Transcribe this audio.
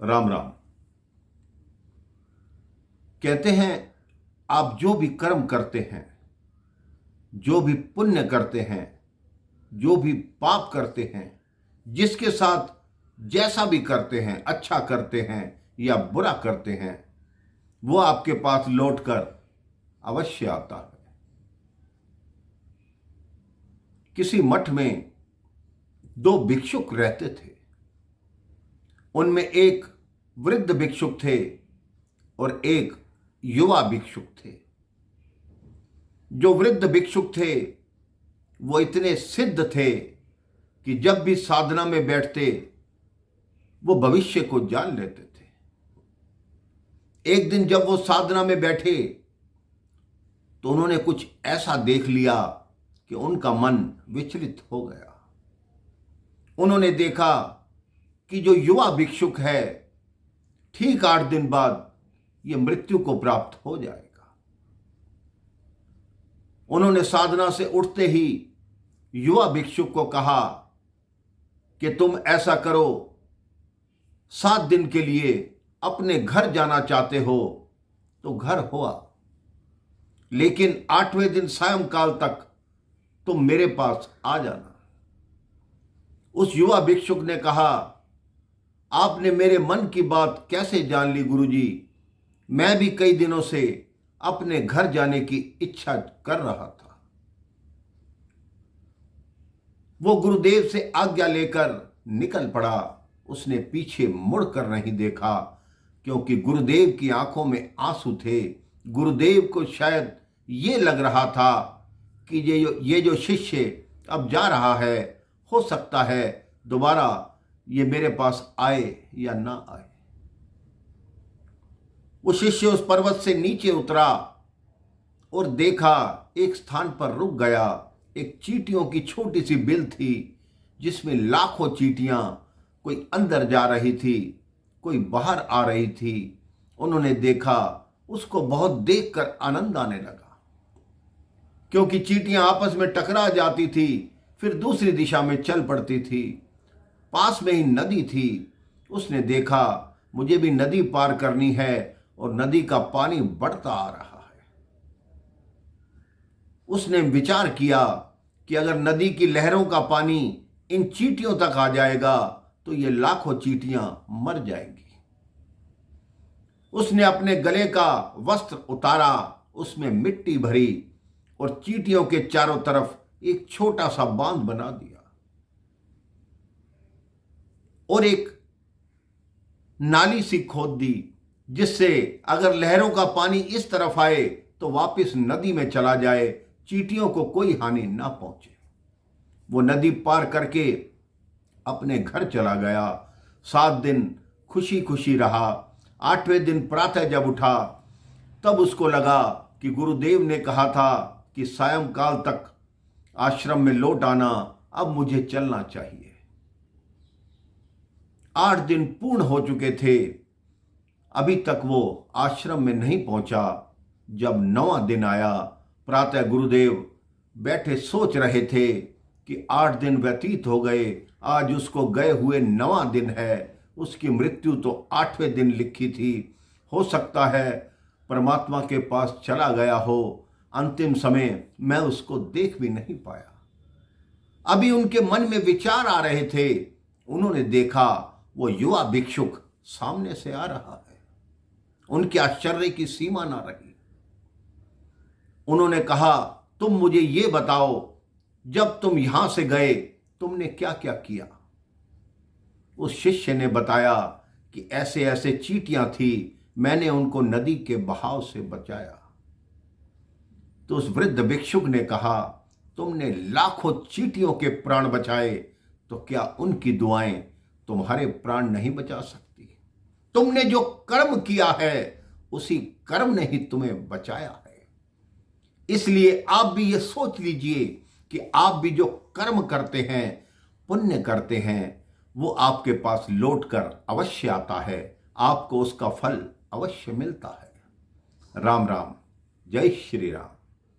राम राम। कहते हैं आप जो भी कर्म करते हैं, जो भी पुण्य करते हैं, जो भी पाप करते हैं, जिसके साथ जैसा भी करते हैं, अच्छा करते हैं या बुरा करते हैं, वो आपके पास लौटकर अवश्य आता है। किसी मठ में दो भिक्षुक रहते थे। उनमें एक वृद्ध भिक्षुक थे और एक युवा भिक्षुक थे। जो वृद्ध भिक्षुक थे वो इतने सिद्ध थे कि जब भी साधना में बैठते वो भविष्य को जान लेते थे। एक दिन जब वो साधना में बैठे तो उन्होंने कुछ ऐसा देख लिया कि उनका मन विचलित हो गया। उन्होंने देखा कि जो युवा भिक्षुक है ठीक 8 दिन बाद ये मृत्यु को प्राप्त हो जाएगा। उन्होंने साधना से उठते ही युवा भिक्षुक को कहा कि तुम ऐसा करो, 7 दिन के लिए अपने घर जाना चाहते हो तो घर हुआ, लेकिन 8वें दिन सायंकाल तक तुम मेरे पास आ जाना। उस युवा भिक्षुक ने कहा, आपने मेरे मन की बात कैसे जान ली गुरुजी? मैं भी कई दिनों से अपने घर जाने की इच्छा कर रहा था। वो गुरुदेव से आज्ञा लेकर निकल पड़ा। उसने पीछे मुड़कर नहीं देखा, क्योंकि गुरुदेव की आंखों में आंसू थे। गुरुदेव को शायद ये लग रहा था कि ये जो शिष्य अब जा रहा है, हो सकता है दोबारा ये मेरे पास आए या ना आए। वो शिष्य उस पर्वत से नीचे उतरा और देखा, एक स्थान पर रुक गया। एक चींटियों की छोटी सी बिल थी जिसमें लाखों चींटियां, कोई अंदर जा रही थी, कोई बाहर आ रही थी। उन्होंने देखा, उसको बहुत देखकर आनंद आने लगा, क्योंकि चींटियां आपस में टकरा जाती थी, फिर दूसरी दिशा में चल पड़ती थी। पास में ही नदी थी। उसने देखा, मुझे भी नदी पार करनी है और नदी का पानी बढ़ता आ रहा है। उसने विचार किया कि अगर नदी की लहरों का पानी इन चींटियों तक आ जाएगा तो ये लाखों चींटियां मर जाएंगी। उसने अपने गले का वस्त्र उतारा, उसमें मिट्टी भरी और चींटियों के चारों तरफ एक छोटा सा बांध बना दिया और एक नाली सी खोद दी, जिससे अगर लहरों का पानी इस तरफ आए तो वापस नदी में चला जाए, चींटियों को कोई हानि ना पहुंचे। वो नदी पार करके अपने घर चला गया। 7 दिन खुशी खुशी रहा। 8वें दिन प्रातः जब उठा तब उसको लगा कि गुरुदेव ने कहा था कि सायंकाल तक आश्रम में लौट आना, अब मुझे चलना चाहिए। 8 दिन पूर्ण हो चुके थे, अभी तक वो आश्रम में नहीं पहुंचा। जब 9वां दिन आया, प्रातः गुरुदेव बैठे सोच रहे थे कि 8 दिन व्यतीत हो गए, आज उसको गए हुए 9वां दिन है। उसकी मृत्यु तो 8वें दिन लिखी थी। हो सकता है परमात्मा के पास चला गया हो, अंतिम समय मैं उसको देख भी नहीं पाया। अभी उनके मन में विचार आ रहे थे, उन्होंने देखा वो युवा भिक्षुक सामने से आ रहा है। उनके आश्चर्य की सीमा ना रही। उन्होंने कहा, तुम मुझे ये बताओ, जब तुम यहां से गए तुमने क्या क्या किया? उस शिष्य ने बताया कि ऐसे ऐसे चींटियां थी, मैंने उनको नदी के बहाव से बचाया। तो उस वृद्ध भिक्षुक ने कहा, तुमने लाखों चींटियों के प्राण बचाए, तो क्या उनकी दुआएं तुम्हारे प्राण नहीं बचा सकती? तुमने जो कर्म किया है उसी कर्म ने ही तुम्हें बचाया है। इसलिए आप भी ये सोच लीजिए कि आप भी जो कर्म करते हैं, पुण्य करते हैं, वो आपके पास लौटकर अवश्य आता है, आपको उसका फल अवश्य मिलता है। राम राम, जय श्री राम।